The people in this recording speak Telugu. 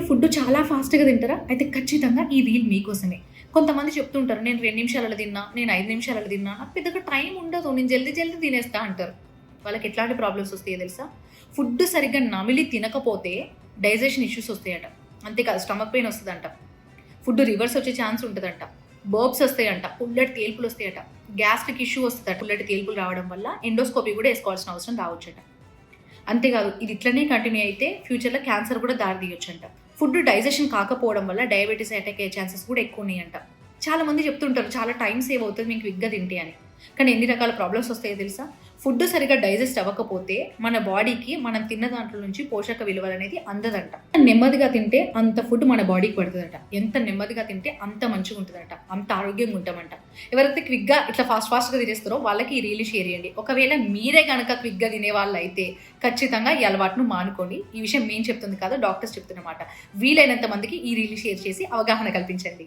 ఫుడ్ చాలా ఫాస్ట్‌గా తింటారా? అయితే ఖచ్చితంగా ఈ రీల్ మీకోసమే. కొంతమంది చెప్తుంటారు, "నేను 2 నిమిషాలలో తిన్నా, నేను 5 నిమిషాలలో తిన్నా, నాకు పెద్దగా టైం ఉండదు. నేను జల్దీ జల్దీ తినేస్తా" అంటారు. వాళ్ళకి ఎట్లాంటి ప్రాబ్లమ్స్ వస్తాయో తెలుసా? ఫుడ్ సరిగ్గా నమిలి తినకపోతే డైజెషన్ ఇష్యూస్ వస్తాయట. అంతేకాదు స్టమక్ పెయిన్ వస్తదంట. ఫుడ్ రివర్స్ వచ్చే ఛాన్స్ ఉంటదంట. బర్ప్స్ వస్తాయంట. పుల్లటి తేల్పులు వస్తాయట. Gastric issue వస్తదట. పుల్లటి తేల్పులు రావడం వల్ల ఎండోస్కోపీ కూడా ఏసుకోవాల్సిన అవసరం రావచ్చట. అంతేకాదు ఇది ఇట్లనే కంటిన్యూ అయితే ఫ్యూచర్‌లో క్యాన్సర్ కూడా దారి తీయొచ్చంట. ఫుడ్ డైజెషన్ కాకపోవడం వల్ల డయాబెటిస్ అటాక్ అయ్యే ఛాన్సెస్ కూడా ఎక్కువున్నాయంట. చాలా మంది చెప్తుంటారు చాలా టైమ్ సేవ్ అవుతది మీకు క్విక్‌గా తింటే అని. కానీ ఎన్ని రకాల ప్రాబ్లమ్స్ వస్తాయో తెలుసా? ఫుడ్ సరిగ్గా డైజెస్ట్ అవ్వకపోతే మన బాడీకి మనం తిన్న దాంట్లో నుంచి పోషక విలువలనేది అందదంట. నెమ్మదిగా తింటే అంత ఫుడ్ మన బాడీకి పడతదట. ఎంత నెమ్మదిగా తింటే అంత మంచిగుంటదట. అంత ఆరోగ్యంగా ఉంటామంట. ఎవరైతే క్విక్‌గా ఇట్లా ఫాస్ట్‌గా తినేస్తారో వాళ్ళకి ఈ రీల్ షేర్ చేయండి. ఒకవేళ మీరే గనక క్విక్‌గా తినేవాళ్ళైతే ఖచ్చితంగా ఈ అలవాటును మానుకోండి. ఈ విషయం మేము చెప్తుంది కాదు, డాక్టర్స్ చెప్తున్నమాట. వీలైనంత మందికి ఈ రీల్ షేర్ చేసి అవగాహన కల్పించండి.